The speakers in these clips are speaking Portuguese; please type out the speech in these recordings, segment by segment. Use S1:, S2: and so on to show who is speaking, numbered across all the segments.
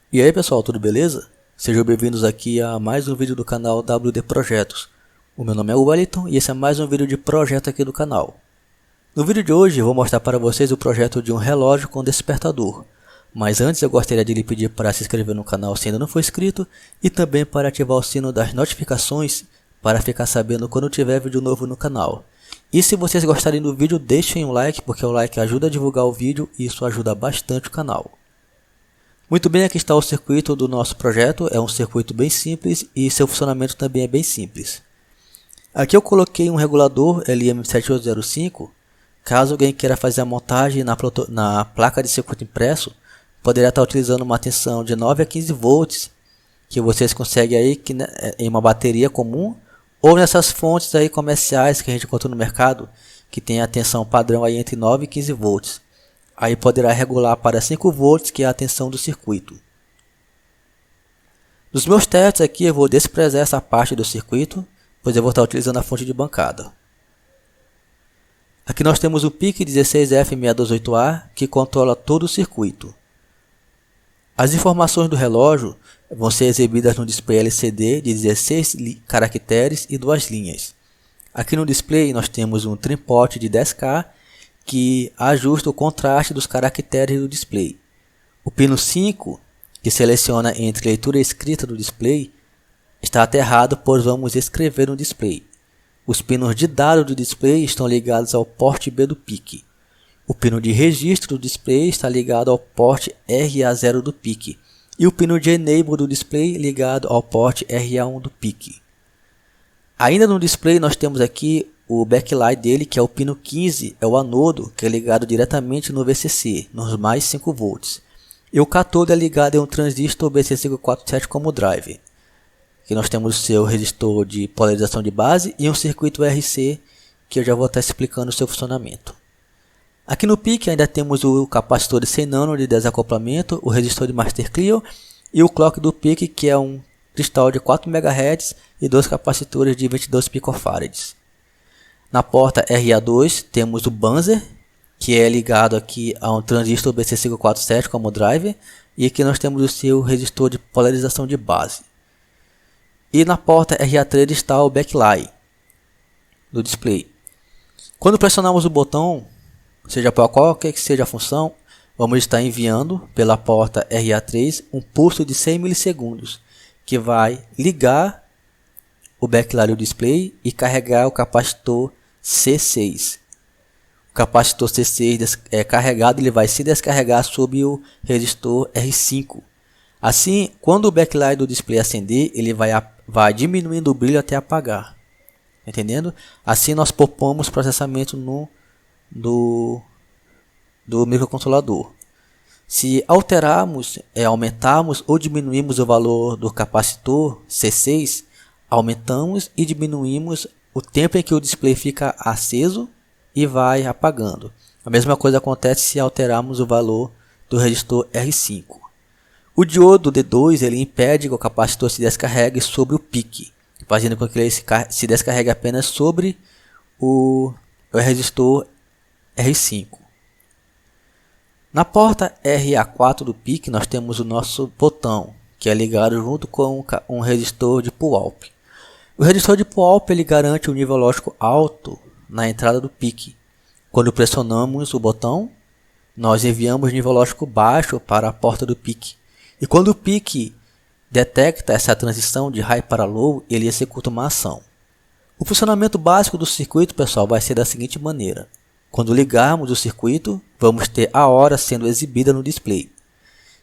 S1: E aí pessoal, tudo beleza? Sejam bem-vindos aqui a mais um vídeo do canal WD Projetos. O meu nome é Wellington e esse é mais um vídeo de projeto aqui do canal. No vídeo de hoje eu vou mostrar para vocês o projeto de um relógio com despertador. Mas antes eu gostaria de lhe pedir para se inscrever no canal se ainda não for inscrito e também para ativar o sino das notificações para ficar sabendo quando tiver vídeo novo no canal. E se vocês gostarem do vídeo, deixem um like, porque o like ajuda a divulgar o vídeo e isso ajuda bastante o canal. Muito bem, aqui está o circuito do nosso projeto, é um circuito bem simples e seu funcionamento também é bem simples. Aqui eu coloquei um regulador LM7805, caso alguém queira fazer a montagem na placa de circuito impresso, poderá estar utilizando uma tensão de 9 a 15 volts, que vocês conseguem aí em uma bateria comum, ou nessas fontes aí comerciais que a gente encontra no mercado, que tem a tensão padrão aí entre 9 e 15 volts. Aí poderá regular para 5 volts, que é a tensão do circuito. Nos meus testes aqui eu vou desprezar essa parte do circuito, pois eu vou estar utilizando a fonte de bancada. Aqui nós temos o PIC 16F628A, que controla todo o circuito. As informações do relógio vão ser exibidas no display LCD de 16 caracteres e 2 linhas. Aqui no display nós temos um trim-pot de 10K, que ajusta o contraste dos caracteres do display. O pino 5, que seleciona entre leitura e escrita do display, está aterrado, pois vamos escrever no display. Os pinos de dado do display estão ligados ao porte B do PIC. O pino de registro do display está ligado ao porte RA0 do PIC. E o pino de enable do display ligado ao porte RA1 do PIC. Ainda no display nós temos aqui o backlight dele, que é o pino 15, é o anodo, que é ligado diretamente no VCC, nos mais 5 volts. E o cathode é ligado em um transistor BC547 como drive. Aqui nós temos o seu resistor de polarização de base e um circuito RC, que eu já vou estar explicando o seu funcionamento. Aqui no PIC ainda temos o capacitor de 100 nano de desacoplamento, o resistor de Master Clear e o clock do PIC, que é um cristal de 4 MHz e 2 capacitores de 22 picofarads. Na porta RA2 temos o buzzer, que é ligado aqui a um transistor BC547 como drive, e aqui nós temos o seu resistor de polarização de base. E na porta RA3 está o backlight do display. Quando pressionamos o botão, seja para qualquer que seja a função, vamos estar enviando pela porta RA3 um pulso de 100 milissegundos, que vai ligar o backlight do display e carregar o capacitor C6. O capacitor C6 é carregado, ele vai se descarregar sobre o resistor R5. Assim, quando o backlight do display acender, ele vai diminuindo o brilho até apagar. Entendendo? Assim nós poupamos processamento do microcontrolador. Se alterarmos, aumentarmos ou diminuirmos o valor do capacitor C6, aumentamos e diminuímos o tempo em que o display fica aceso e vai apagando. A mesma coisa acontece se alterarmos o valor do resistor R5. O diodo D2 ele impede que o capacitor se descarregue sobre o PIC, fazendo com que ele se descarregue apenas sobre o resistor R5. Na porta RA4 do PIC nós temos o nosso botão, que é ligado junto com um resistor de pull-up. O resistor de pull-up ele garante um nível lógico alto na entrada do PIC. Quando pressionamos o botão, nós enviamos nível lógico baixo para a porta do PIC. E quando o PIC detecta essa transição de high para low, ele executa uma ação. O funcionamento básico do circuito, pessoal, vai ser da seguinte maneira. Quando ligarmos o circuito, vamos ter a hora sendo exibida no display.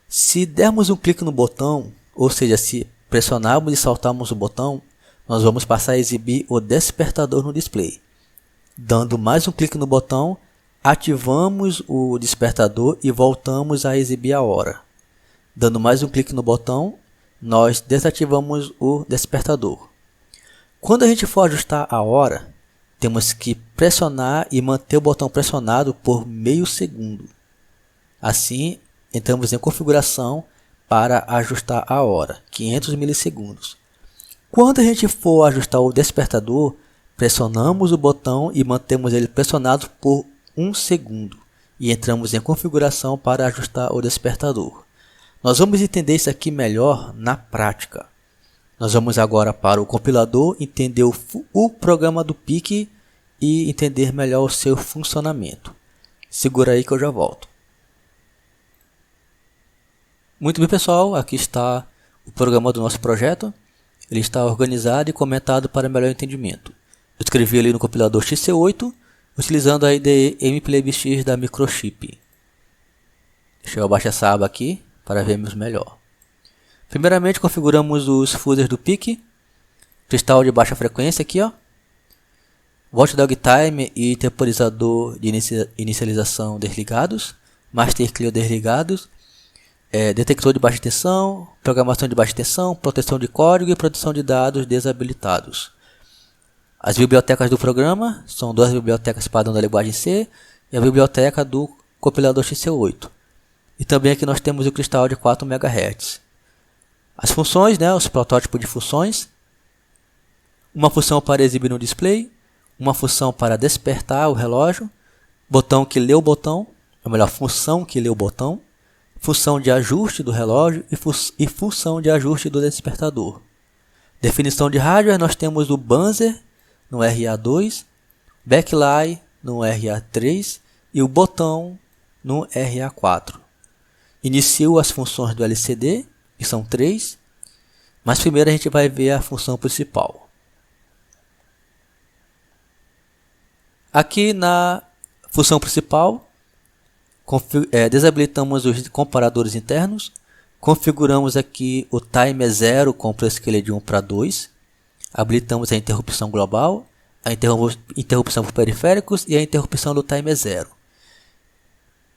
S1: Se dermos um clique no botão, ou seja, se pressionarmos e saltarmos o botão, nós vamos passar a exibir o despertador no display. Dando mais um clique no botão, ativamos o despertador e voltamos a exibir a hora. Dando mais um clique no botão, nós desativamos o despertador. Quando a gente for ajustar a hora, temos que pressionar e manter o botão pressionado por meio segundo. Assim, entramos em configuração para ajustar a hora, 500 milissegundos. Quando a gente for ajustar o despertador, pressionamos o botão e mantemos ele pressionado por 1 segundo. E entramos em configuração para ajustar o despertador. Nós vamos entender isso aqui melhor na prática. Nós vamos agora para o compilador, entender o programa do PIC e entender melhor o seu funcionamento. Segura aí que eu já volto. Muito bem, pessoal, aqui está o programa do nosso projeto. Ele está organizado e comentado para melhor entendimento. Eu escrevi ali no compilador XC8, utilizando a IDE MPLBX da Microchip. Deixa eu abaixar essa aba aqui para vermos melhor. Primeiramente, configuramos os fuses do PIC. Cristal de baixa frequência aqui, ó. Watchdog Timer e temporizador de inicialização desligados. Master Clear desligados. Detector de baixa tensão, programação de baixa tensão, proteção de código e proteção de dados desabilitados. As bibliotecas do programa são duas bibliotecas padrão da linguagem C e a biblioteca do compilador XC8. E também aqui nós temos o cristal de 4 MHz. As funções, né, os protótipos de funções. Uma função para exibir no display, uma função para despertar o relógio, botão que lê o botão, ou melhor, função que lê o botão, função de ajuste do relógio e função de ajuste do despertador. Definição de hardware, nós temos o buzzer no RA2, backlight no RA3 e o botão no RA4. Inicio as funções do LCD, que são 3, mas primeiro a gente vai ver a função principal. Aqui na função principal, desabilitamos os comparadores internos, configuramos aqui o timer 0 com prescaler de 1 para 2, habilitamos a interrupção global, a interrupção por periféricos e a interrupção do timer 0.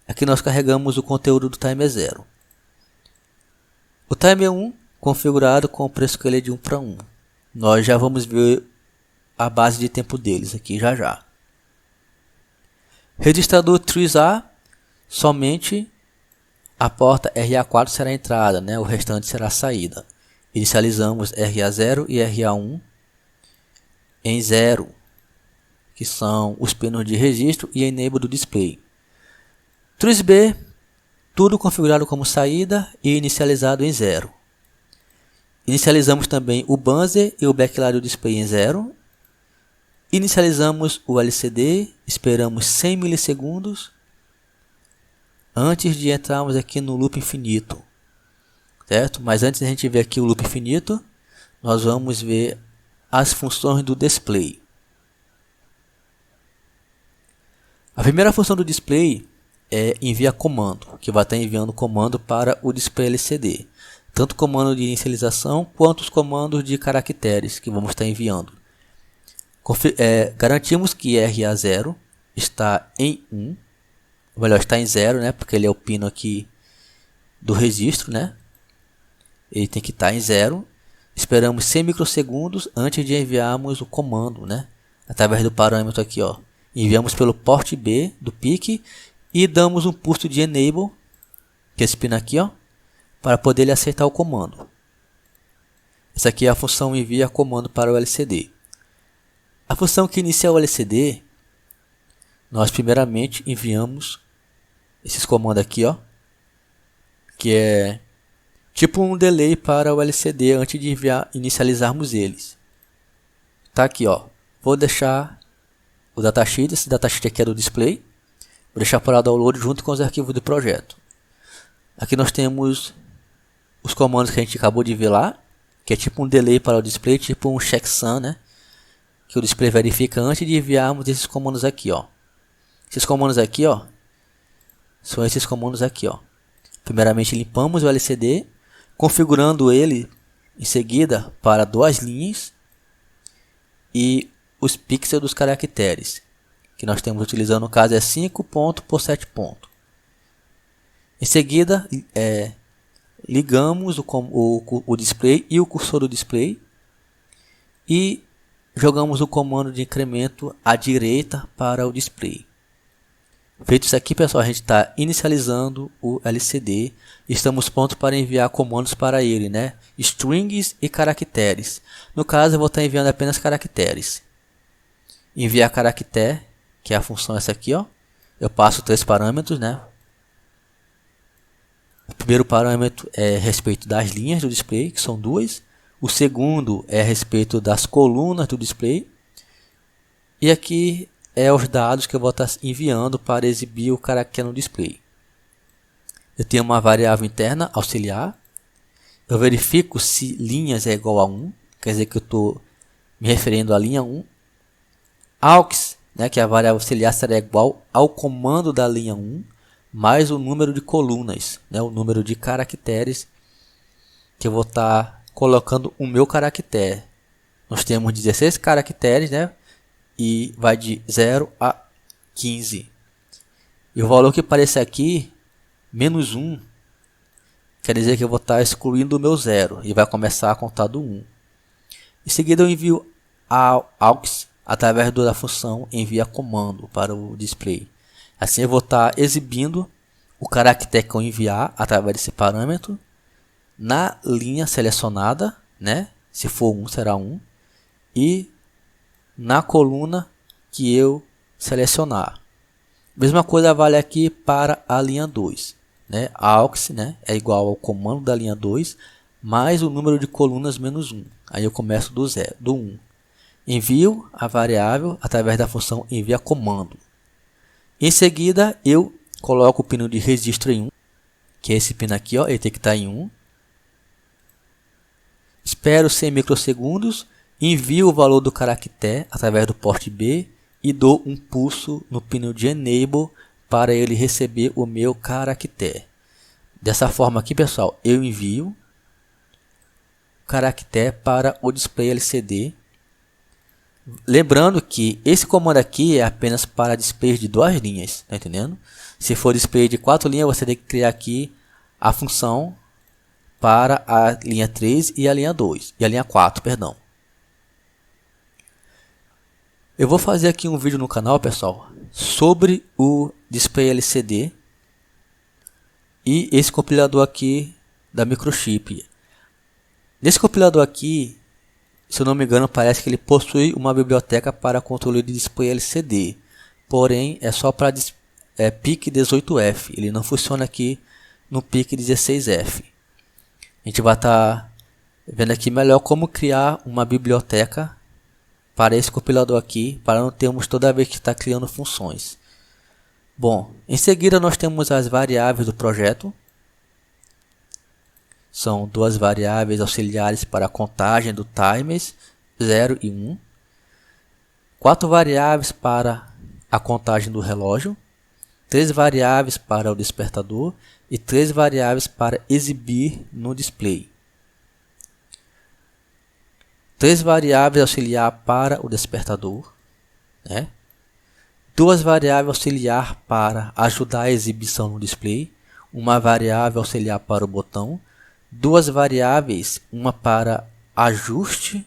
S1: Aqui nós carregamos o conteúdo do timer 0. O timer 1 configurado com prescaler de 1 para 1. Nós já vamos ver a base de tempo deles aqui já já. Registrador TRISA. Somente a porta RA4 será a entrada, né? O restante será a saída. Inicializamos RA0 e RA1 em 0, que são os pinos de registro e enable do display. TRIS-B, tudo configurado como saída e inicializado em 0. Inicializamos também o buzzer e o backlight do display em 0. Inicializamos o LCD, esperamos 100 milissegundos. Antes de entrarmos aqui no loop infinito, certo? Mas antes de a gente ver aqui o loop infinito, nós vamos ver as funções do display. A primeira função do display é enviar comando, que vai estar enviando comando para o display LCD. Tanto o comando de inicialização quanto os comandos de caracteres que vamos estar enviando. Garantimos que RA0 está em 1. Ou melhor, está em 0, né? Porque ele é o pino aqui do registro, né? Ele tem que estar em 0. Esperamos 100 microsegundos antes de enviarmos o comando, né? Através do parâmetro aqui, ó. Enviamos pelo port B do PIC e damos um pulso de enable, que é esse pino aqui, ó, para poder ele aceitar o comando. Essa aqui é a função envia comando para o LCD. A função que inicia o LCD, nós primeiramente enviamos esses comandos aqui, ó, que é tipo um delay para o LCD antes de inicializarmos eles. Tá aqui, ó. Vou deixar o datasheet, esse datasheet aqui é do display. Vou deixar para download junto com os arquivos do projeto. Aqui nós temos os comandos que a gente acabou de ver lá, que é tipo um delay para o display, tipo um checksum, né? Que o display verifica antes de enviarmos esses comandos aqui, ó. Esses comandos aqui, ó, são esses comandos aqui, ó. Primeiramente limpamos o LCD, configurando ele em seguida para 2 linhas e os pixels dos caracteres, que nós temos utilizando, no caso é 5 ponto por 7 ponto. Em seguida, ligamos o display e o cursor do display e jogamos o comando de incremento à direita para o display. Feito isso aqui, pessoal, a gente está inicializando o LCD e estamos prontos para enviar comandos para ele, né? Strings e caracteres. No caso, eu vou estar enviando apenas caracteres. Enviar caractere, que é a função essa aqui, ó. Eu passo 3 parâmetros, né? O primeiro parâmetro é a respeito das linhas do display, que são duas. O segundo é a respeito das colunas do display. E aqui é os dados que eu vou estar enviando para exibir o caractere no display. Eu tenho uma variável interna auxiliar. Eu verifico se linhas é igual a 1, quer dizer que eu estou me referindo à linha 1. Aux, né, que é a variável auxiliar, será igual ao comando da linha 1 mais o número de colunas, né, o número de caracteres que eu vou estar colocando o meu caractere. Nós temos 16 caracteres, né, e vai de 0 a 15. E o valor que aparece aqui, menos 1, quer dizer que eu vou estar excluindo o meu 0 e vai começar a contar do 1. Em seguida eu envio aux através da função envia comando para o display. Assim eu vou estar exibindo o caractere que eu enviar através desse parâmetro na linha selecionada, né? Se for 1 será 1, e na coluna que eu selecionar. Mesma coisa vale aqui para a linha 2, né? Aux, né, é igual ao comando da linha 2 mais o número de colunas menos 1. Aí eu começo do 0, do 1. Envio a variável através da função envia comando. Em seguida eu coloco o pino de registro em 1, que é esse pino aqui, ó, ele tem que estar em 1. Espero 100 microsegundos, envio o valor do caractere através do porte B e dou um pulso no pino de Enable para ele receber o meu caractere. Dessa forma aqui, pessoal, eu envio o caractere para o display LCD. Lembrando que esse comando aqui é apenas para display de 2 linhas, tá entendendo? Se for display de 4 linhas, você tem que criar aqui a função para a linha 3 e a linha 2, e a linha 4, perdão. Eu vou fazer aqui um vídeo no canal, pessoal, sobre o display LCD e esse compilador aqui da microchip. Nesse compilador aqui, se eu não me engano, parece que ele possui uma biblioteca para controle de display LCD, porém é só para PIC 18F, ele não funciona aqui no PIC 16F. A gente vai estar vendo aqui melhor como criar uma biblioteca para esse compilador aqui, para não termos toda vez que está criando funções. Bom, em seguida nós temos as variáveis do projeto. São 2 variáveis auxiliares para a contagem do timers, 0 e 1. 4 variáveis para a contagem do relógio. 3 variáveis para o despertador e 3 variáveis para exibir no display. 3 variáveis auxiliar para o despertador, né? 2 variáveis auxiliar para ajudar a exibição no display, uma variável auxiliar para o botão, 2 variáveis, uma para ajuste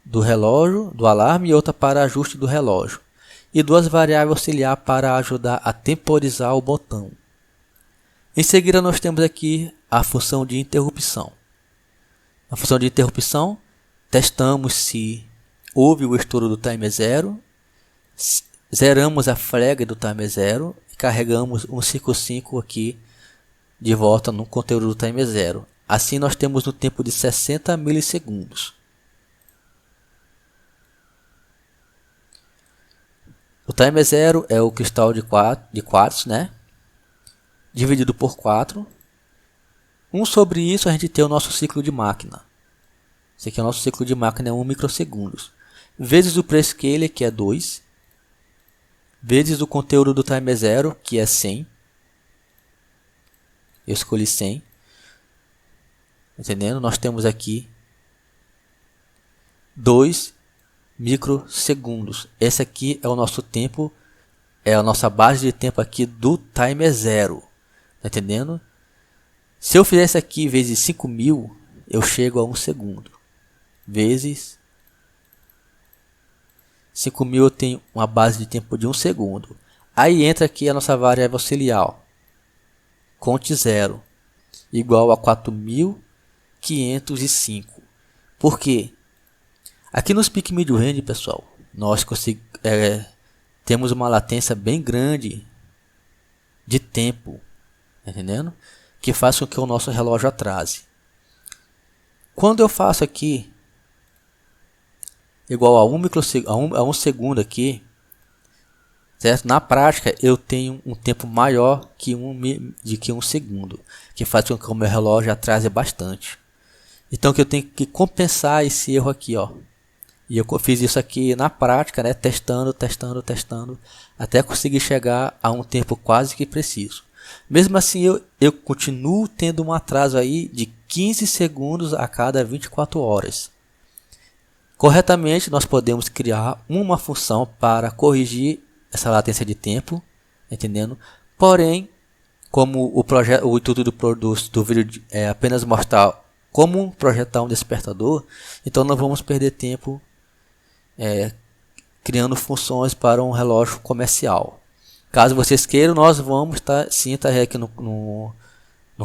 S1: do relógio, do alarme, e outra para ajuste do relógio, e 2 variáveis auxiliar para ajudar a temporizar o botão. Em seguida nós temos aqui a função de interrupção. Na função de interrupção, testamos se houve o estouro do timer 0, zeramos a flag do timer 0 e carregamos um 55 aqui de volta no conteúdo do timer 0. Assim nós temos um tempo de 60 milissegundos. O timer 0 é o cristal de quartzo, né? Dividido por 4. Sobre isso a gente tem o nosso ciclo de máquina. Esse aqui é o nosso ciclo de máquina, é 1 microsegundos. Vezes o prescaler, que é 2. Vezes o conteúdo do timer 0, que é 100. Eu escolhi 100. Entendendo? Nós temos aqui 2 microsegundos. Esse aqui é o nosso tempo, é a nossa base de tempo aqui do timer 0. Tá entendendo? Se eu fizer isso aqui vezes 5.000, eu chego a 1 segundo. Vezes 5.000, eu tenho uma base de tempo de 1 segundo. Aí entra aqui a nossa variável auxiliar. Conte 0 igual a 4.505. Por quê? Aqui nos Peak Mid Range, pessoal, nós temos uma latência bem grande de tempo. Tá entendendo? que faz com que o nosso relógio atrase. Quando eu faço aqui igual a 1 segundo aqui, certo? Na prática eu tenho um tempo maior que um segundo, que faz com que o meu relógio atrase bastante. Então que eu tenho que compensar esse erro aqui, ó. E eu fiz isso aqui na prática, né? Testando, até conseguir chegar a um tempo quase que preciso. Mesmo assim, eu continuo tendo um atraso aí de 15 segundos a cada 24 horas. Corretamente, nós podemos criar uma função para corrigir essa latência de tempo, entendendo? Porém, como o intuito do vídeo é apenas mostrar como projetar um despertador, então não vamos perder tempo criando funções para um relógio comercial. Caso vocês queiram, nós vamos estar aqui no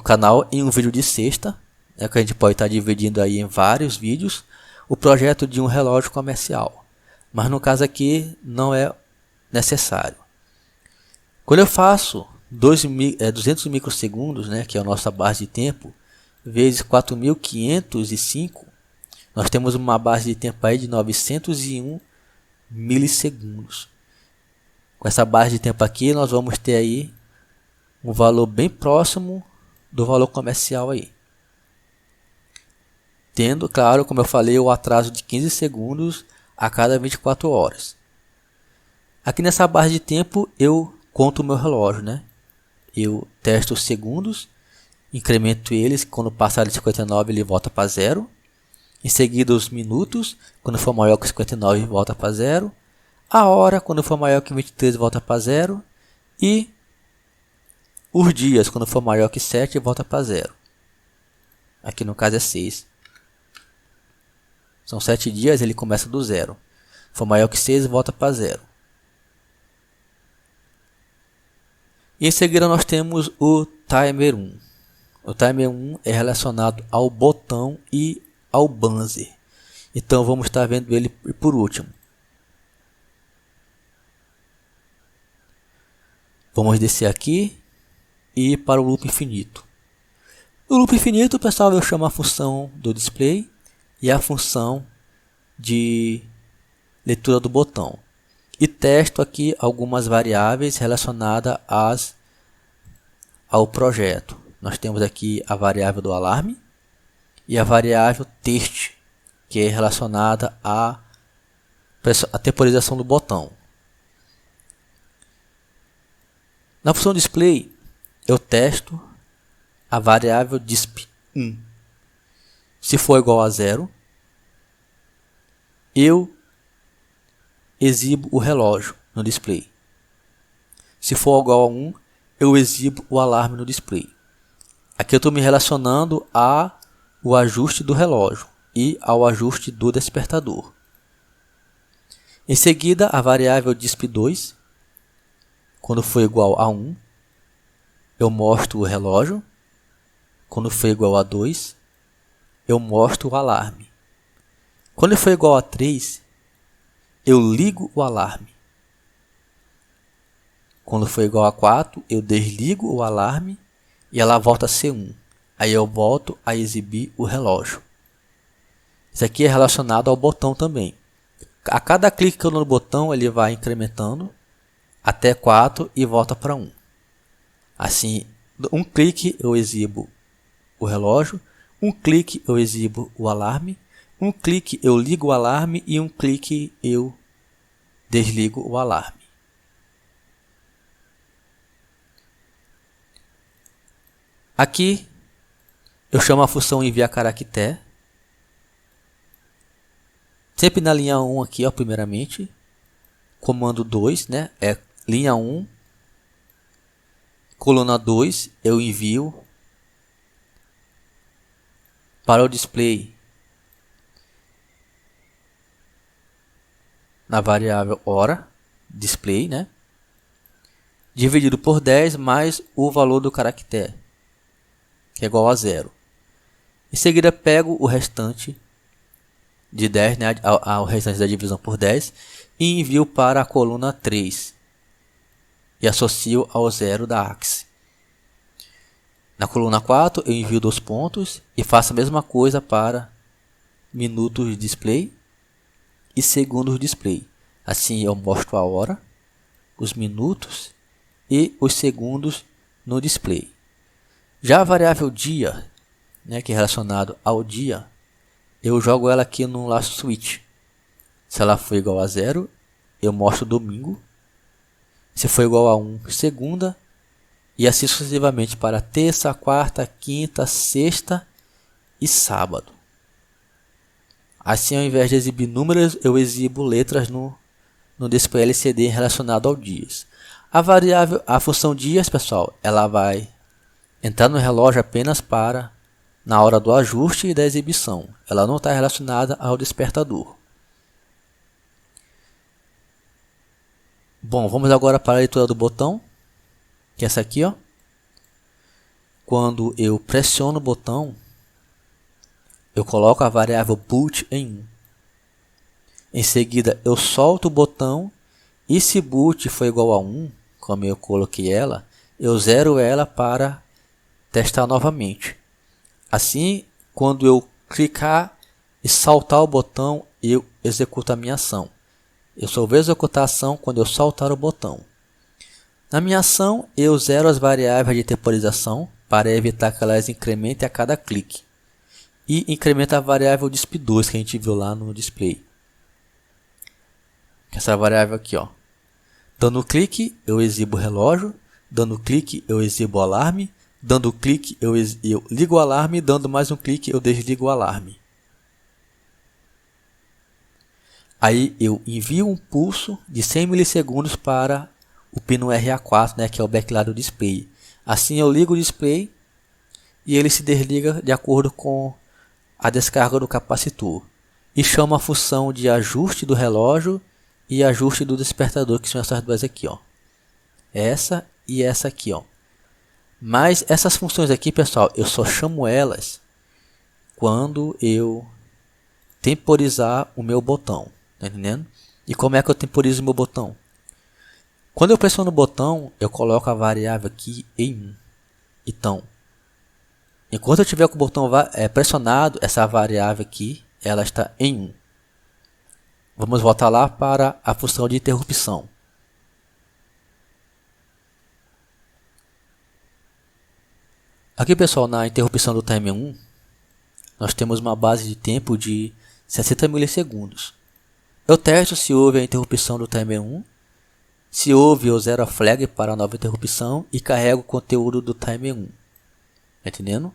S1: canal em um vídeo de sexta, que a gente pode estar dividindo aí em vários vídeos, o projeto de um relógio comercial. Mas no caso aqui não é necessário. Quando eu faço 200 microsegundos, né, que é a nossa base de tempo, vezes 4.505, nós temos uma base de tempo aí de 901 milissegundos. Com essa base de tempo aqui, nós vamos ter aí um valor bem próximo do valor comercial aí. Tendo, claro, como eu falei, o atraso de 15 segundos a cada 24 horas. Aqui nessa base de tempo eu conto o meu relógio, né? Eu testo os segundos, incremento eles, quando passar de 59 ele volta para 0. Em seguida os minutos, quando for maior que 59 volta para 0. A hora, quando for maior que 23 volta para 0. E os dias, quando for maior que 7 volta para 0. Aqui no caso é 6. São 7 dias, ele começa do 0. Se for maior que 6 volta para 0. E em seguida nós temos o timer 1. O timer 1 é relacionado ao botão e ao buzzer. Então vamos estar vendo ele por último. Vamos descer aqui e ir para o loop infinito. No loop infinito, pessoal, eu chamo a função do display e a função de leitura do botão. E testo aqui algumas variáveis relacionadas ao projeto. Nós temos aqui a variável do alarme e a variável test, que é relacionada à temporização do botão. Na função display, eu testo a variável disp1. Se for igual a 0, eu exibo o relógio no display. Se for igual a 1, eu exibo o alarme no display. Aqui eu estou me relacionando ao ajuste do relógio e ao ajuste do despertador. Em seguida, a variável disp2, quando for igual a 1, eu mostro o relógio. Quando for igual a 2, eu mostro o alarme. Quando for igual a 3, eu ligo o alarme. Quando for igual a 4, eu desligo o alarme e ela volta a ser 1. Aí eu volto a exibir o relógio. Isso aqui é relacionado ao botão também. A cada clique que eu dou no botão, ele vai incrementando até 4 e volta para 1. Assim, um clique eu exibo o relógio, um clique eu exibo o alarme, um clique eu ligo o alarme e um clique eu desligo o alarme. Aqui eu chamo a função enviar caractere. Sempre na linha 1 aqui, ó, primeiramente. Comando 2, né? É linha 1. Coluna 2, eu envio para o display na variável hora, display, né? Dividido por 10 mais o valor do caractere, que é igual a 0. Em seguida, pego o restante de 10, né, o restante da divisão por 10, e envio para a coluna 3 e associo ao 0 da axis. Na coluna 4 eu envio 2 pontos e faço a mesma coisa para minutos display e segundos display. Assim eu mostro a hora, os minutos e os segundos no display. Já a variável dia, né, que é relacionado ao dia, eu jogo ela aqui no last switch. Se ela for igual a 0, eu mostro domingo. Se for igual a 1, segunda. E assim sucessivamente para terça, quarta, quinta, sexta e sábado. Assim, ao invés de exibir números, eu exibo letras no display LCD relacionado ao dias. A função dias, pessoal, ela vai entrar no relógio apenas para na hora do ajuste e da exibição. Ela não está relacionada ao despertador. Bom, vamos agora para a leitura do botão, que é essa aqui, ó. Quando eu pressiono o botão, eu coloco a variável boot em 1. Em seguida, eu solto o botão e se boot for igual a 1, como eu coloquei ela, eu zero ela para testar novamente. Assim, quando eu clicar e saltar o botão, eu executo a minha ação. Eu só vou executar a ação quando eu saltar o botão. Na minha ação, eu zero as variáveis de temporização para evitar que elas incrementem a cada clique. E incrementa a variável disp2 que a gente viu lá no display. Essa variável aqui, ó. Dando clique, eu exibo o relógio. Dando clique, eu exibo o alarme. Dando clique, eu ligo o alarme. Dando mais um clique, eu desligo o alarme. Aí eu envio um pulso de 100 milissegundos para o pino RA4, né, que é o backlight do display. Assim eu ligo o display e ele se desliga de acordo com a descarga do capacitor. E chamo a função de ajuste do relógio e ajuste do despertador, que são essas duas aqui, ó. Essa e essa aqui, ó. Mas essas funções aqui, pessoal, eu só chamo elas quando eu temporizar o meu botão. Tá entendendo? E como é que eu temporizo o meu botão? Quando eu pressiono o botão, eu coloco a variável aqui em 1. Então, enquanto eu tiver com o botão pressionado, essa variável aqui, ela está em 1. Vamos voltar lá para a função de interrupção. Aqui, pessoal, na interrupção do timer 1, nós temos uma base de tempo de 60 milissegundos. Eu testo se houve a interrupção do timer 1. Se houve, eu zero a flag para a nova interrupção e carrego o conteúdo do timer 1. Entendendo?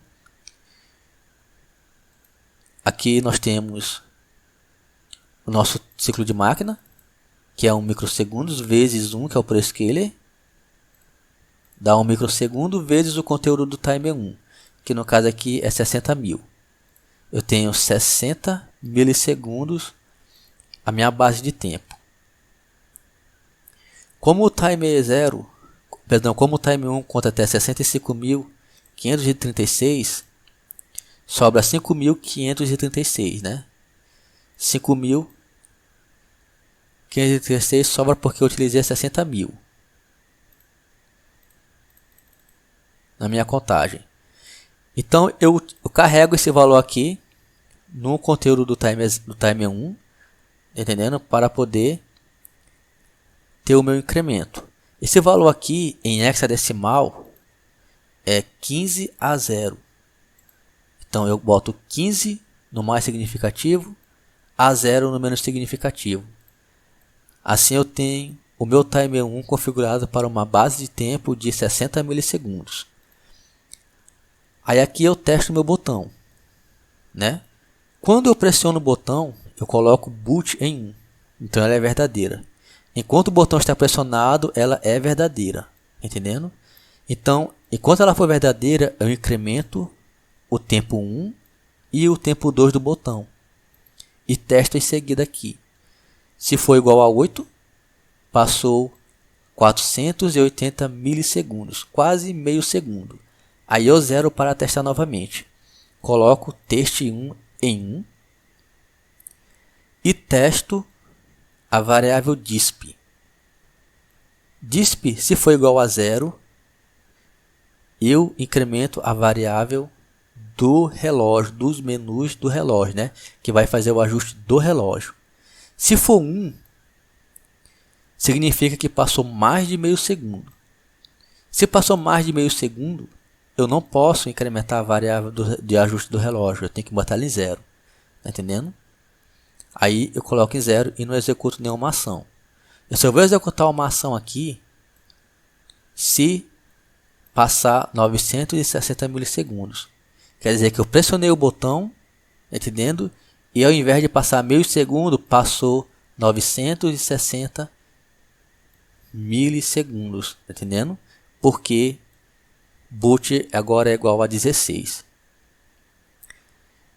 S1: Aqui nós temos o nosso ciclo de máquina, que é 1 microsegundos vezes 1, que é o prescaler. Dá 1 microsegundo vezes o conteúdo do timer 1, que no caso aqui é 60 mil. Eu tenho 60 milissegundos a minha base de tempo. Como o timer 1 conta até 65.536, sobra 5.536, né? 5.536 sobra porque eu utilizei 60 mil na minha contagem. Então eu carrego esse valor aqui no conteúdo do timer 1, entendendo? Para poder ter o meu incremento. Esse valor aqui em hexadecimal é 15 a 0. Então eu boto 15 no mais significativo, a 0 no menos significativo. Assim eu tenho o meu timer 1 configurado para uma base de tempo de 60 milissegundos. Aí aqui eu testo o meu botão, né? Quando eu pressiono o botão, eu coloco boot em 1. Então ela é verdadeira. Enquanto o botão está pressionado, ela é verdadeira. Entendendo? Então, enquanto ela for verdadeira, eu incremento o tempo 1 e o tempo 2 do botão. E testo em seguida aqui. Se for igual a 8, passou 480 milissegundos, quase meio segundo. Aí eu zero para testar novamente. Coloco teste1 em 1 e testo a variável disp. Disp, se for igual a 0, eu incremento a variável do relógio, dos menus do relógio, né? Que vai fazer o ajuste do relógio. Se for 1, significa que passou mais de meio segundo. Se passou mais de meio segundo, eu não posso incrementar a variável de ajuste do relógio. Eu tenho que botar ela em 0. Tá entendendo? Aí eu coloco em 0 e não executo nenhuma ação. Eu só vou executar uma ação aqui se passar 960 milissegundos. Quer dizer que eu pressionei o botão, entendendo? E ao invés de passar meio segundo, passou 960 milissegundos, entendendo? Porque boot agora é igual a 16.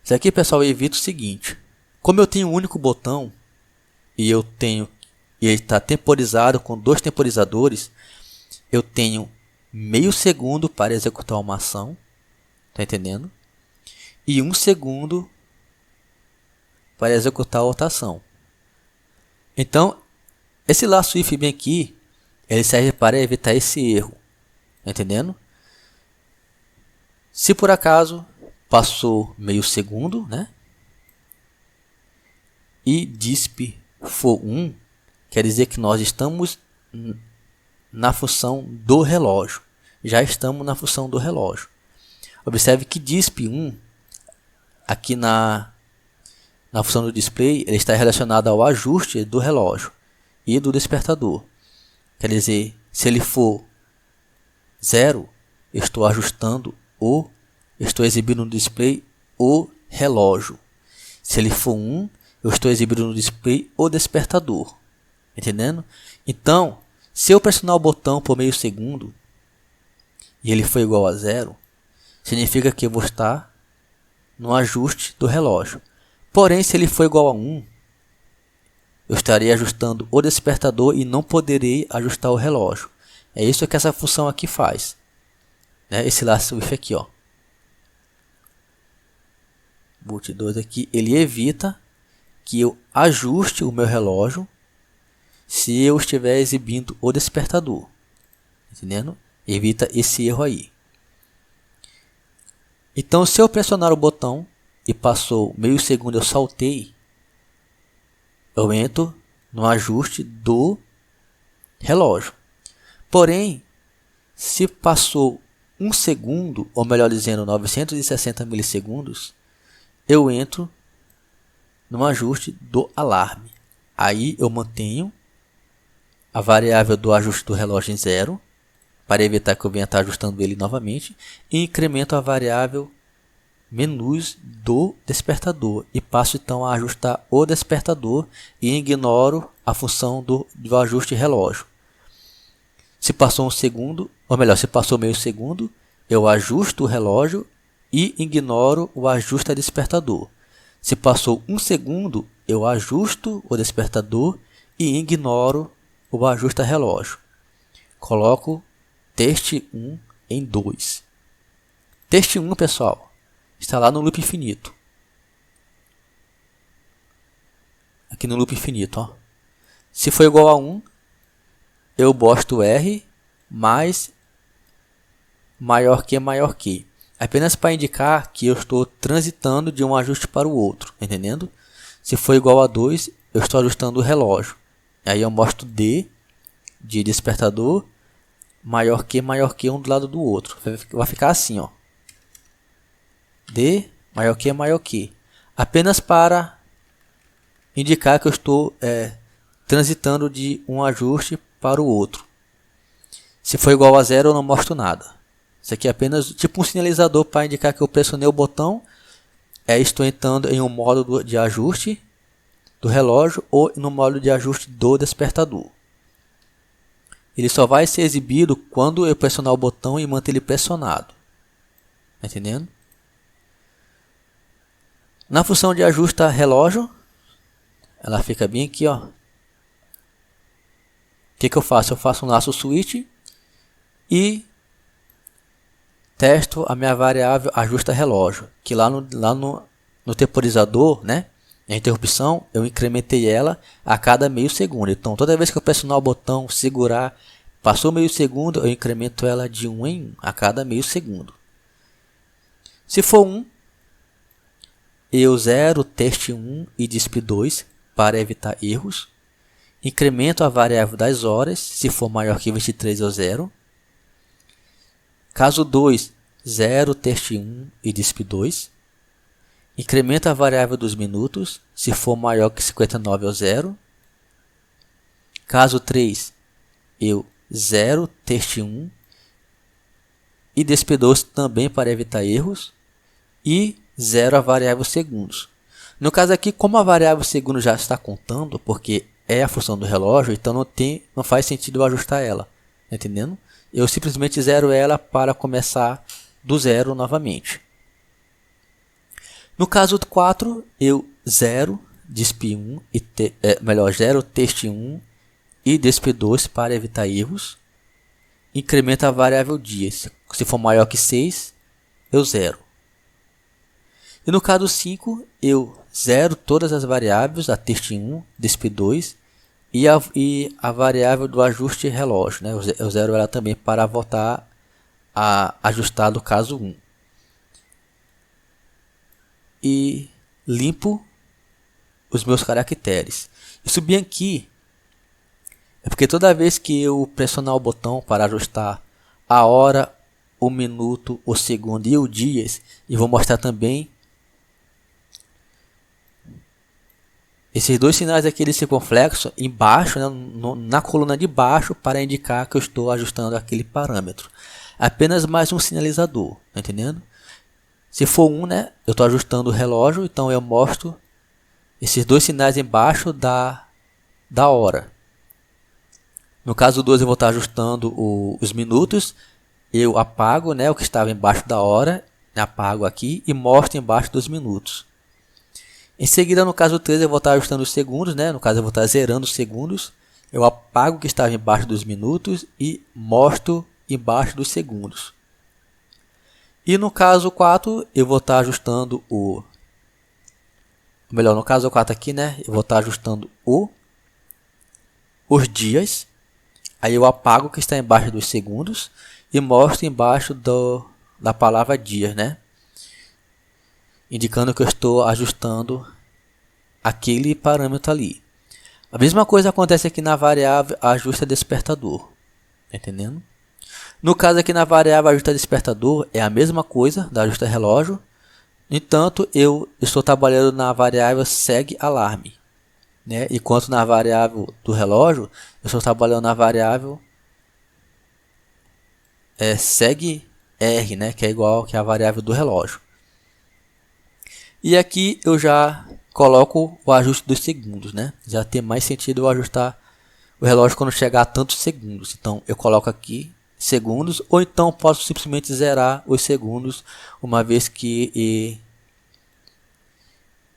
S1: Isso aqui, pessoal, eu evito o seguinte: como eu tenho um único botão e ele está temporizado com 2 temporizadores, eu tenho meio segundo para executar uma ação, tá entendendo? E 1 segundo para executar outra ação. Então, esse laço if bem aqui, ele serve para evitar esse erro, tá entendendo? Se por acaso passou meio segundo, né? E disp for 1, quer dizer que nós estamos na função do relógio. Já estamos na função do relógio. Observe que disp1, aqui na função do display, ele está relacionado ao ajuste do relógio e do despertador. Quer dizer, se ele for 0, eu estou ajustando estou exibindo no display o relógio. Se ele for 1, eu estou exibindo no display o despertador. Entendendo? Então, se eu pressionar o botão por meio segundo e ele for igual a 0, significa que eu vou estar no ajuste do relógio. Porém, se ele for igual a 1, eu estarei ajustando o despertador e não poderei ajustar o relógio. É isso que essa função aqui faz, né? Esse laço if aqui, ó. Boot 2 aqui, ele evita que eu ajuste o meu relógio se eu estiver exibindo o despertador. Entendendo? Evita esse erro aí. Então, se eu pressionar o botão e passou meio segundo, eu saltei, eu entro no ajuste do relógio. Porém, se passou 1 segundo, ou melhor dizendo, 960 milissegundos, eu entro no ajuste do alarme. Aí eu mantenho a variável do ajuste do relógio em 0, para evitar que eu venha estar ajustando ele novamente, e incremento a variável menus do despertador e passo então a ajustar o despertador e ignoro a função do ajuste relógio. Se passou 1 segundo, ou melhor, se passou meio segundo, eu ajusto o relógio e ignoro o ajuste a despertador. Se passou 1 segundo, eu ajusto o despertador e ignoro o ajuste a relógio. Coloco teste1 em 2. Teste1, pessoal, está lá no loop infinito. Aqui no loop infinito, ó. Se for igual a 1, eu boto R mais maior que. Apenas para indicar que eu estou transitando de um ajuste para o outro, entendendo? Se for igual a 2, eu estou ajustando o relógio. Aí eu mostro D de despertador maior que um do lado do outro. Vai ficar assim, ó. D maior que. Apenas para indicar que eu estou transitando de um ajuste para o outro. Se for igual a 0, eu não mostro nada. Isso aqui é apenas tipo um sinalizador para indicar que eu pressionei o botão. Estou entrando em um modo de ajuste do relógio ou no modo de ajuste do despertador. Ele só vai ser exibido quando eu pressionar o botão e manter ele pressionado. Tá entendendo? Na função de ajuste relógio, ela fica bem aqui, ó. O que eu faço? Eu faço um laço switch e testo a minha variável ajusta relógio, que lá no temporizador, né, a interrupção, eu incrementei ela a cada meio segundo. Então, toda vez que eu pressionar o botão, segurar, Passou meio segundo, eu incremento ela de 1 em 1 a cada meio segundo. Se for 1, eu zero teste 1 e disp 2 para evitar erros. Incremento a variável das horas, se for maior que 23 eu zero. Caso 2, zero teste 1 e disp 2. Incremento a variável dos minutos, se for maior que 59 eu zero. Caso 3, eu zero teste 1 e disp 2 também para evitar erros. E zero a variável segundos. No caso aqui, como a variável segundo já está contando, porque é a função do relógio, então não faz sentido eu ajustar ela. Tá entendendo? Eu simplesmente zero ela para começar do zero novamente. No caso 4, eu zero disp 1 e zero teste 1 e disp 2 para evitar erros. Incremento a variável dias. Se for maior que 6, eu zero. E no caso 5, eu zero todas as variáveis, a teste 1, disp 2 e a variável do ajuste relógio. Né? Eu zero ela também para voltar a ajustar do caso 1. E limpo os meus caracteres. Isso bem aqui é porque toda vez que eu pressionar o botão para ajustar a hora, o minuto, o segundo e o dias, e vou mostrar também esses dois sinais aqui de circunflexo embaixo, né, na coluna de baixo, para indicar que eu estou ajustando aquele parâmetro. Apenas mais um sinalizador, tá entendendo? Se for 1, né, eu estou ajustando o relógio, então eu mostro esses dois sinais embaixo da hora. No caso 2, eu vou estar ajustando os minutos. Eu apago, né, o que estava embaixo da hora, apago aqui e mostro embaixo dos minutos. Em seguida, no caso 3, eu vou estar ajustando os segundos, né? No caso, eu vou estar zerando os segundos. Eu apago o que estava embaixo dos minutos e mostro embaixo dos segundos. E no caso 4, eu vou estar ajustando no caso 4 aqui, né? Eu vou estar ajustando os dias. Aí eu apago o que está embaixo dos segundos e mostro embaixo da palavra dias, né? Indicando que eu estou ajustando aquele parâmetro ali. A mesma coisa acontece aqui na variável ajusta despertador. Tá entendendo? No caso aqui na variável ajusta despertador é a mesma coisa da ajusta relógio. No entanto, eu estou trabalhando na variável segue alarme, né? Enquanto na variável do relógio eu estou trabalhando na variável segue R, né? Que é igual que a variável do relógio. E aqui eu já coloco o ajuste dos segundos, né? Já tem mais sentido eu ajustar o relógio quando chegar a tantos segundos. Então eu coloco aqui segundos, ou então posso simplesmente zerar os segundos, uma vez que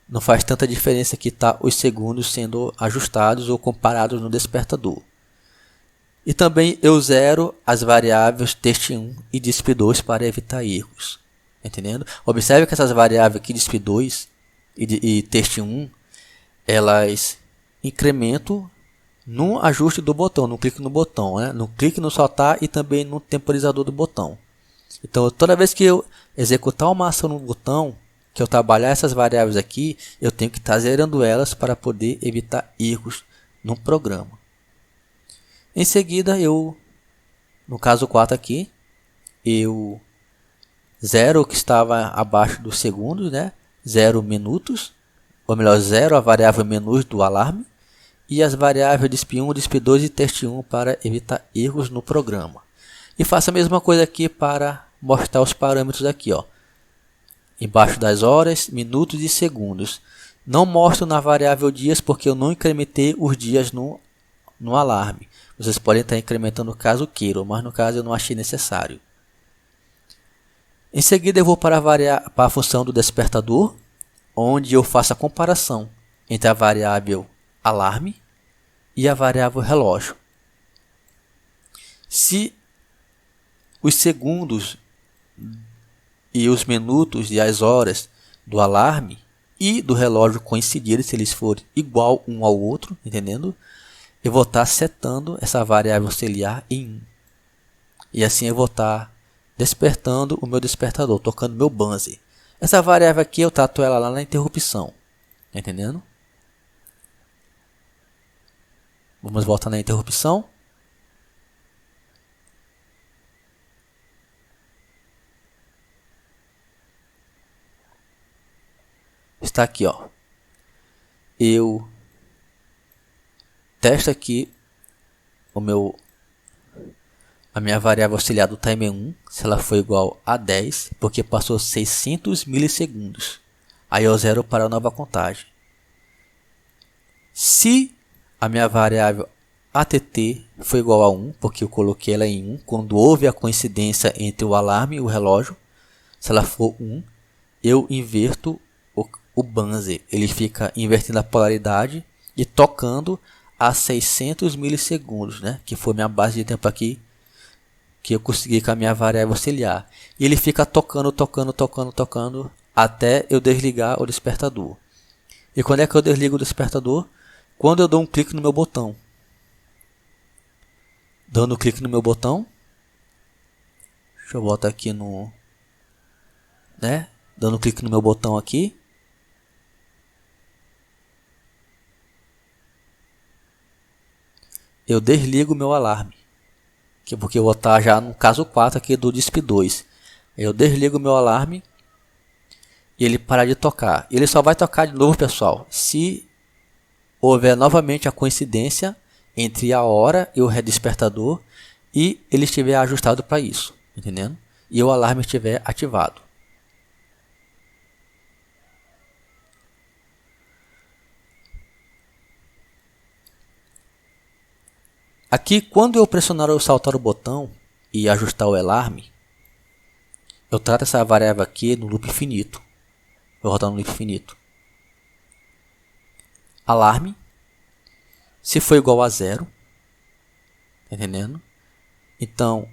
S1: não faz tanta diferença que tá os segundos sendo ajustados ou comparados no despertador. E também eu zero as variáveis teste 1 e disp 2 para evitar erros. Entendendo? Observe que essas variáveis aqui, disp 2 e teste 1, elas incrementam no ajuste do botão, no clique no botão, né? No clique no soltar e também no temporizador do botão. Então, toda vez que eu executar uma ação no botão, que eu trabalhar essas variáveis aqui, eu tenho que estar zerando elas para poder evitar erros no programa. Em seguida, no caso 4 aqui, eu zero o que estava abaixo dos segundos, né? Zero minutos, ou melhor, zero a variável menus do alarme e as variáveis disp1, disp2 e teste1 para evitar erros no programa. E faço a mesma coisa aqui para mostrar os parâmetros aqui, ó. Embaixo das horas, minutos e segundos. Não mostro na variável dias porque eu não incrementei os dias no alarme. Vocês podem estar incrementando caso queiram, mas no caso eu não achei necessário. Em seguida eu vou para a função do despertador, onde eu faço a comparação entre a variável alarme e a variável relógio. Se os segundos e os minutos e as horas do alarme e do relógio coincidirem, se eles forem igual um ao outro, entendendo? eu vou estar setando essa variável auxiliar em 1. E assim eu vou estar despertando o meu despertador, tocando meu buzzer. Essa variável aqui eu trato ela lá na interrupção. Tá entendendo? Vamos voltar na interrupção. Está aqui, ó. Eu testo aqui a minha variável auxiliar do timer 1, se ela for igual a 10, porque passou 600 milissegundos. Aí eu zero para a nova contagem. Se a minha variável ATT foi igual a 1, porque eu coloquei ela em 1, quando houve a coincidência entre o alarme e o relógio, se ela for 1, eu inverto o buzzer. Ele fica invertendo a polaridade e tocando a 600 milissegundos, né? Que foi minha base de tempo aqui, que eu consegui com a minha variável auxiliar. E ele fica tocando até eu desligar o despertador. E quando é que eu desligo o despertador? Quando eu dou um clique no meu botão. Dando clique no meu botão. Deixa eu voltar aqui no... né? Dando clique no meu botão aqui. Eu desligo o meu alarme. Porque eu vou estar já no caso 4 aqui do DISP 2. Eu desligo o meu alarme e ele parar de tocar. Ele só vai tocar de novo, pessoal, se houver novamente a coincidência entre a hora e o redespertador e ele estiver ajustado para isso, entendendo? E o alarme estiver ativado. Aqui, quando eu pressionar ou saltar o botão e ajustar o alarme, eu trato essa variável aqui no loop infinito. Vou rodar no loop infinito. Alarme. Se for igual a 0. Tá entendendo? Então,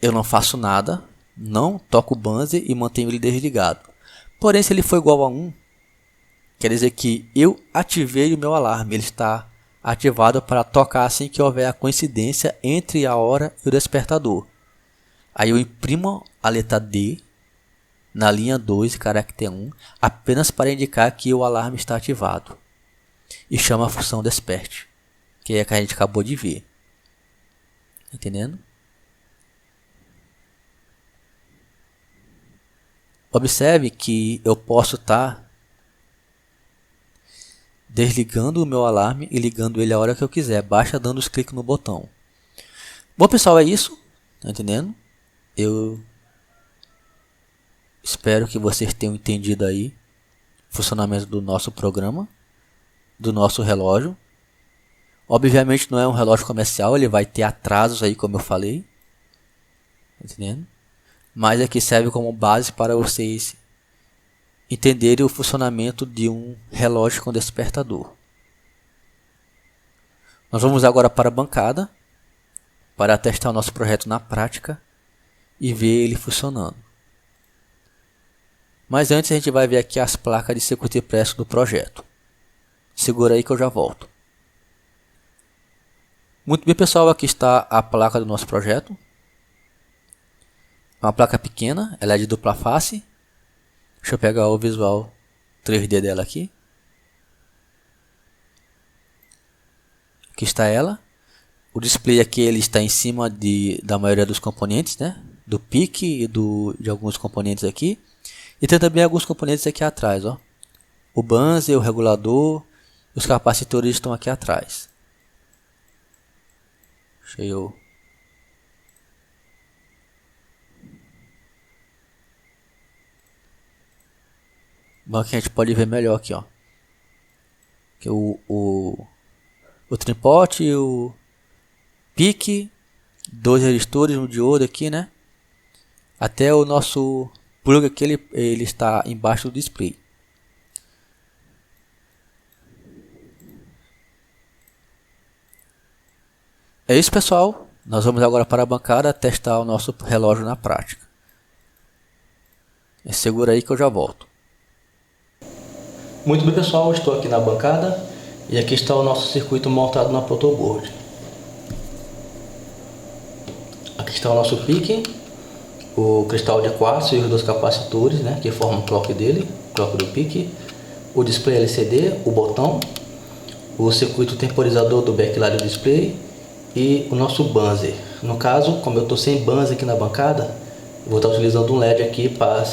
S1: eu não faço nada. Não toco o buzzer e mantenho ele desligado. Porém, se ele for igual a 1, quer dizer que eu ativei o meu alarme. Ele está ativado para tocar assim que houver a coincidência entre a hora e o despertador. Aí eu imprimo a letra D na linha 2 e caractere 1 apenas para indicar que o alarme está ativado. E chamo a função desperte, que é a que a gente acabou de ver. Entendendo? Observe que eu posso estar desligando o meu alarme e ligando ele a hora que eu quiser. Basta dando os cliques no botão. Bom, pessoal, é isso. Tá entendendo? Eu espero que vocês tenham entendido aí o funcionamento do nosso programa, do nosso relógio. Obviamente não é um relógio comercial, ele vai ter atrasos aí, como eu falei. Tá entendendo? Mas aqui serve como base para vocês entenderem o funcionamento de um relógio com despertador. Nós vamos agora para a bancada para testar o nosso projeto na prática e ver ele funcionando. Mas antes a gente vai ver aqui as placas de circuito impresso do projeto. Segura aí que eu já volto. Muito bem, pessoal, aqui está a placa do nosso projeto. Uma placa pequena, ela é de dupla face. Deixa eu pegar o visual 3D dela aqui. Aqui está ela. O display aqui ele está em cima da maioria dos componentes, né? Do PIC e de alguns componentes aqui. E tem também alguns componentes aqui atrás, ó. O buzzer, o regulador, os capacitores estão aqui atrás. Deixa eu... Bom, aqui a gente pode ver melhor aqui, ó. Que o tripote, o PIC, 2 resistores, um diodo aqui, né? Até o nosso plug aqui, ele está embaixo do display. É isso, pessoal. Nós vamos agora para a bancada testar o nosso relógio na prática. Segura aí que eu já volto. Muito bem, pessoal, estou aqui na bancada E aqui está o nosso circuito montado na protoboard. Aqui está o nosso pique, o cristal de quartzo e os dois capacitores, né, que formam o clock dele, clock do pique, o display LCD, o botão, o circuito temporizador do backlight do display e o nosso buzzer. No caso, como eu estou sem buzzer aqui na bancada, vou estar utilizando um LED aqui para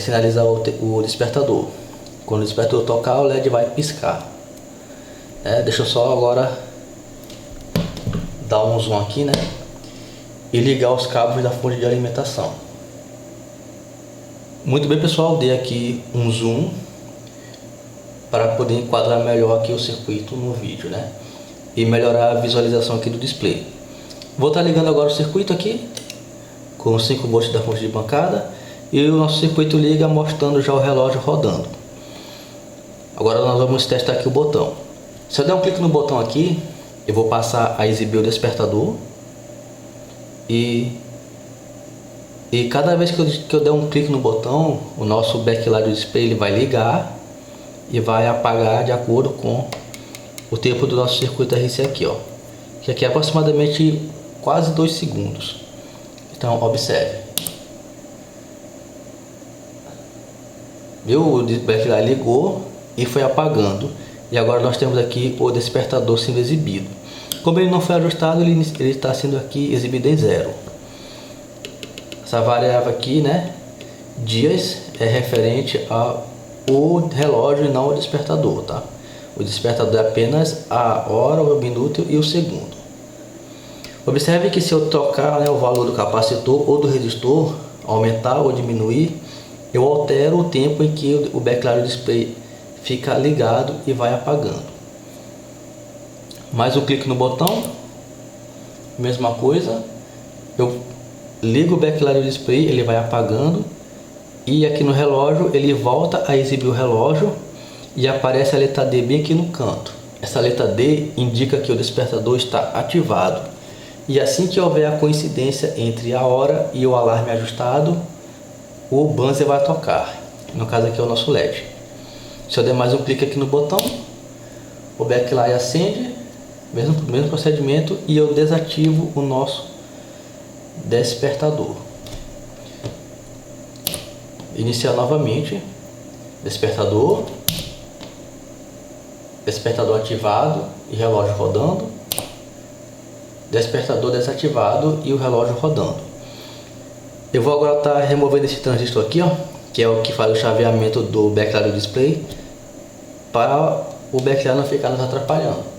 S1: sinalizar o despertador. Quando o despertador tocar, o LED vai piscar. Deixa eu só agora dar um zoom aqui, né? E ligar os cabos da fonte de alimentação. Muito bem, pessoal, dei aqui um zoom para poder enquadrar melhor aqui o circuito no vídeo, né? E melhorar a visualização aqui do display. Vou estar ligando agora o circuito aqui com os 5 volts da fonte de bancada e o nosso circuito liga mostrando já o relógio rodando. Agora nós vamos testar aqui o botão. Se eu der um clique no botão aqui, eu vou passar a exibir o despertador e cada vez que eu der um clique no botão, o nosso backlight do display ele vai ligar e vai apagar de acordo com o tempo do nosso circuito RC aqui, ó, que aqui é aproximadamente quase 2 segundos. Então observe, viu? O backlight ligou e foi apagando, e agora nós temos aqui o despertador sendo exibido. Como ele não foi ajustado, ele está sendo aqui exibido em 0. Essa variável aqui, né, dias, é referente ao relógio e não ao despertador, tá? O despertador é apenas a hora, o minuto e o segundo. Observe que se eu trocar, né, o valor do capacitor ou do resistor, aumentar ou diminuir, eu altero o tempo em que o backlight do display fica ligado e vai apagando. Mais um clique no botão, mesma coisa, eu ligo o backlight do display, ele vai apagando, e aqui no relógio ele volta a exibir o relógio e aparece a letra D bem aqui no canto. Essa letra D indica que o despertador está ativado, e assim que houver a coincidência entre a hora e o alarme ajustado, o buzzer vai tocar. No caso aqui é o nosso LED. Se eu der mais um clique aqui no botão, o backlight acende, mesmo procedimento, e eu desativo o nosso despertador. Iniciar novamente, despertador ativado e relógio rodando, despertador desativado e o relógio rodando. Eu vou agora estar removendo esse transistor aqui, ó, que é o que faz o chaveamento do backlight do display, para o backlight não ficar nos atrapalhando.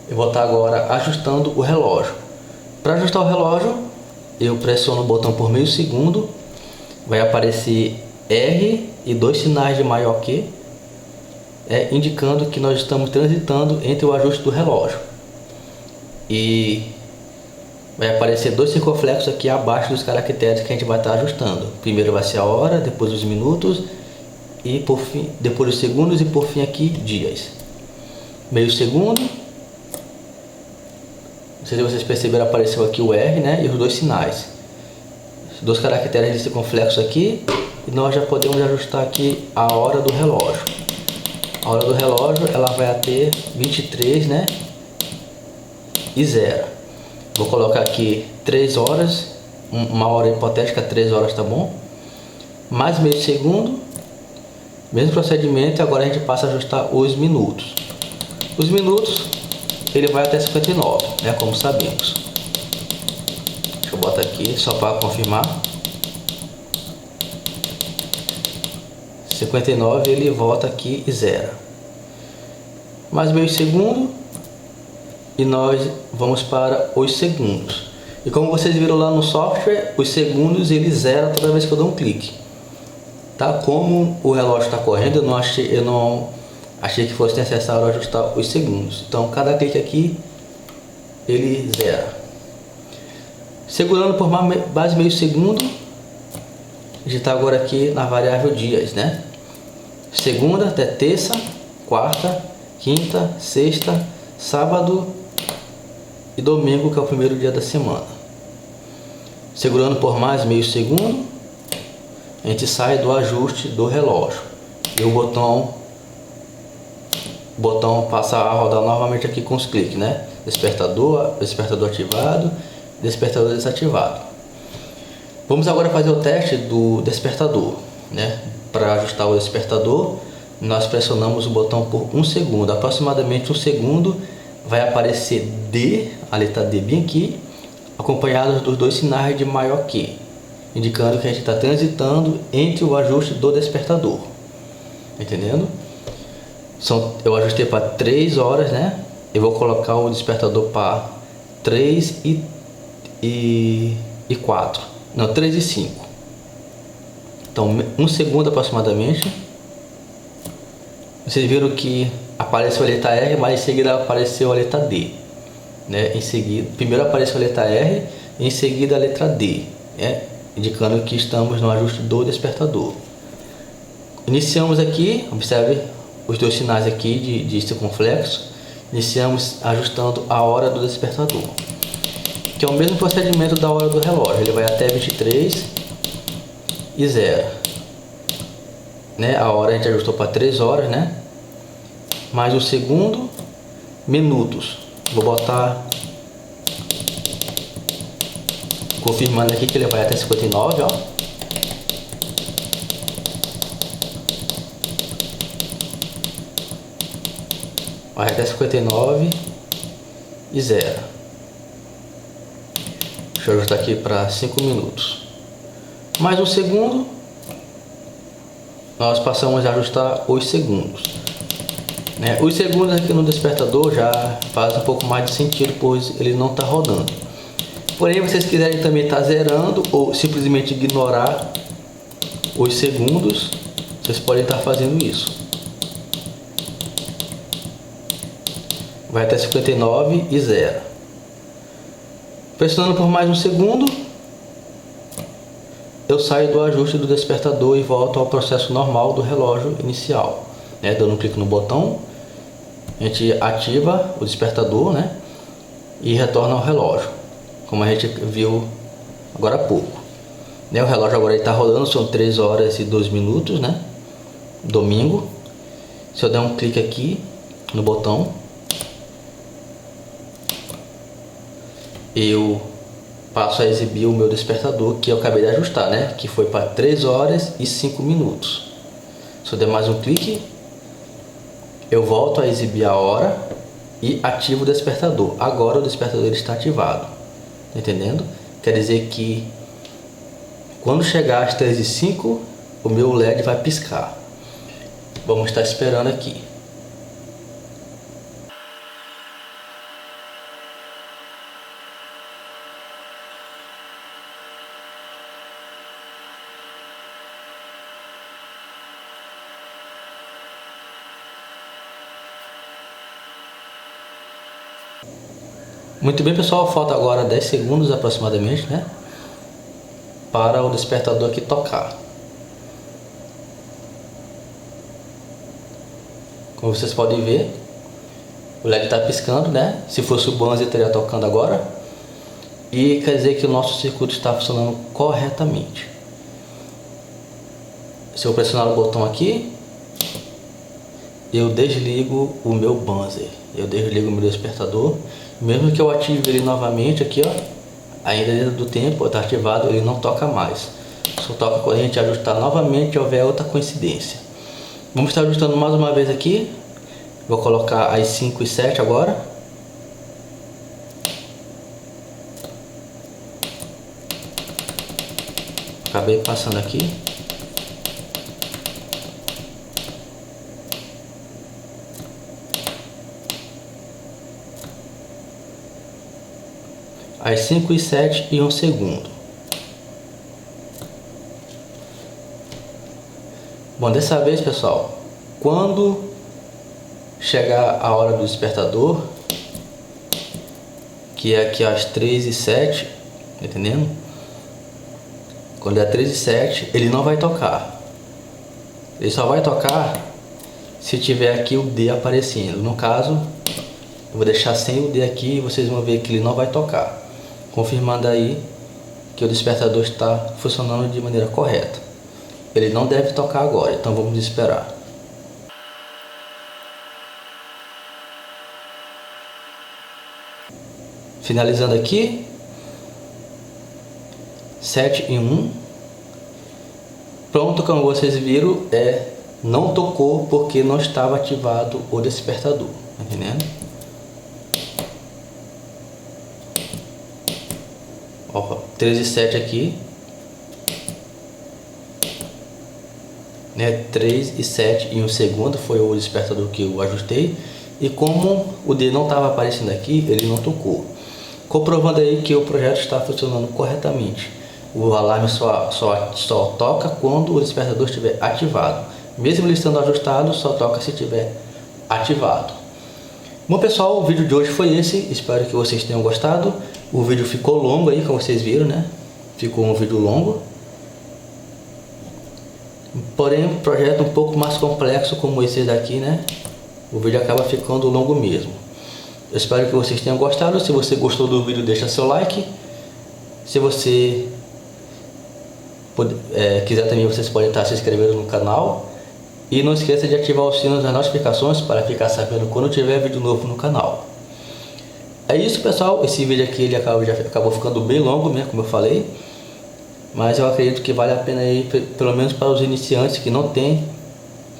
S1: Eu vou estar agora ajustando o relógio. Para ajustar o relógio, eu pressiono o botão por meio segundo, vai aparecer R e 2 sinais de maior que, indicando que nós estamos transitando entre o ajuste do relógio. E vai aparecer 2 circunflexos aqui abaixo dos caracteres que a gente vai estar ajustando. Primeiro vai ser a hora, depois os minutos, e por fim, depois os segundos, e por fim aqui dias. Meio segundo. Não sei se vocês perceberam, apareceu aqui o R, né, e os 2 sinais. Os 2 caracteres de circunflexo aqui, e nós já podemos ajustar aqui a hora do relógio. A hora do relógio ela vai ter 23, né, e 0. Vou colocar aqui 3 horas, uma hora hipotética, 3 horas, tá bom? Mais meio segundo, mesmo procedimento, agora a gente passa a ajustar os minutos. Os minutos, ele vai até 59, né, como sabemos. Deixa eu botar aqui só para confirmar. 59 ele volta aqui e 0. Mais meio segundo e nós vamos para os segundos. E como vocês viram lá no software, os segundos ele zera toda vez que eu dou um clique. Tá? Como o relógio está correndo, eu não achei que fosse necessário ajustar os segundos. Então cada clique aqui ele zera. Segurando por mais meio segundo, a gente está agora aqui na variável dias, né? Segunda até terça, quarta, quinta, sexta, sábado e domingo, que é o primeiro dia da semana. Segurando por mais meio segundo, a gente sai do ajuste do relógio e o botão o botão passa a rodar novamente aqui com os cliques, né? Despertador ativado, despertador desativado. Vamos agora fazer o teste do despertador, né? Para ajustar o despertador, nós pressionamos o botão por 1 segundo, aproximadamente 1 segundo, vai aparecer D, a letra D bem aqui, acompanhado dos dois sinais de maior que, indicando que a gente está transitando entre o ajuste do despertador, entendendo? Eu ajustei para 3 horas, né? Eu vou colocar o despertador para 3 e 4, não, 3 e 5. Então 1 segundo aproximadamente. Vocês viram que apareceu a letra R, mas em seguida apareceu a letra D, né? Em seguida, primeiro apareceu a letra R, em seguida a letra D, né? Indicando que estamos no ajuste do despertador. Iniciamos aqui, observe os dois sinais aqui de circunflexo. Iniciamos ajustando a hora do despertador, que é o mesmo procedimento da hora do relógio. Ele vai até 23 e 0, né? A hora a gente ajustou para 3 horas, né? Mais 1 segundo, minutos. Vou botar, confirmando aqui que ele vai até 59, ó. Vai até 59 e 0. Deixa eu ajustar aqui para 5 minutos. Mais 1 segundo, nós passamos a ajustar os segundos, né? Os segundos aqui no despertador já faz um pouco mais de sentido, pois ele não está rodando. Porém, vocês quiserem também estar zerando ou simplesmente ignorar os segundos, vocês podem estar fazendo isso. Vai até 59 e 0. Pressionando por mais 1 segundo, eu saio do ajuste do despertador e volto ao processo normal do relógio inicial, né? Dando um clique no botão, a gente ativa o despertador, né? E retorna ao relógio, como a gente viu agora há pouco, né? O relógio agora está rodando, são 3 horas e 2 minutos, né? Domingo. Se eu der um clique aqui no botão, eu passo a exibir o meu despertador, que eu acabei de ajustar, né? Que foi para 3 horas e 5 minutos. Se eu der mais um clique, eu volto a exibir a hora e ativo o despertador. Agora o despertador está ativado, tá entendendo? Quer dizer que quando chegar às 3 e 5, o meu LED vai piscar. Vamos estar esperando aqui. Muito bem, pessoal, falta agora 10 segundos aproximadamente, né? Para o despertador aqui tocar. Como vocês podem ver, o LED está piscando, né? Se fosse o Banzai, estaria tocando agora. E quer dizer que o nosso circuito está funcionando corretamente. Se eu pressionar o botão aqui, eu desligo o meu Banzai. Eu desligo o meu despertador. Mesmo que eu ative ele novamente aqui, ó, ainda dentro do tempo, está ativado, ele não toca mais. Só toca quando a gente ajustar novamente e houver outra coincidência. Vamos estar ajustando mais uma vez aqui. Vou colocar as 5 e 7 agora. Acabei passando aqui. As 5 e 7 e 1 segundo. Bom, dessa vez, pessoal, quando chegar a hora do despertador, que é aqui às 3 e 7, tá entendendo? Quando é 3 e 7, ele não vai tocar. Ele só vai tocar se tiver aqui o D aparecendo. No caso, eu vou deixar sem o D aqui e vocês vão ver que ele não vai tocar. Confirmando aí que o despertador está funcionando de maneira correta. Ele não deve tocar agora, então vamos esperar. Finalizando aqui, 7 em 1. Pronto, como vocês viram, não tocou porque não estava ativado o despertador, tá entendendo? Ó, 13 e 7 aqui, né? 3 e 7 em um segundo foi o despertador que eu ajustei, e como o D não estava aparecendo aqui, ele não tocou, comprovando aí que o projeto está funcionando corretamente. O alarme só toca quando o despertador estiver ativado, mesmo ele estando ajustado, só toca se estiver ativado. Bom pessoal, o vídeo de hoje foi esse, espero que vocês tenham gostado. O vídeo ficou longo aí, como vocês viram, né? Ficou um vídeo longo, porém um projeto um pouco mais complexo como esse daqui, né? O vídeo acaba ficando longo mesmo. Eu espero que vocês tenham gostado. Se você gostou do vídeo, deixa seu like. Se você quiser também, vocês podem estar se inscrevendo no canal. E não esqueça de ativar o sino das notificações para ficar sabendo quando tiver vídeo novo no canal. É isso pessoal, esse vídeo aqui ele já acabou ficando bem longo, né, como eu falei. Mas eu acredito que vale a pena aí, pelo menos para os iniciantes que não têm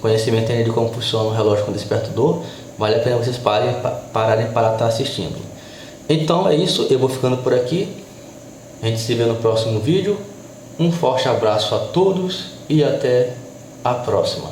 S1: conhecimento ainda de como funciona um relógio com despertador. Vale a pena vocês pararem para estar assistindo. Então é isso, eu vou ficando por aqui. A gente se vê no próximo vídeo. Um forte abraço a todos e até a próxima.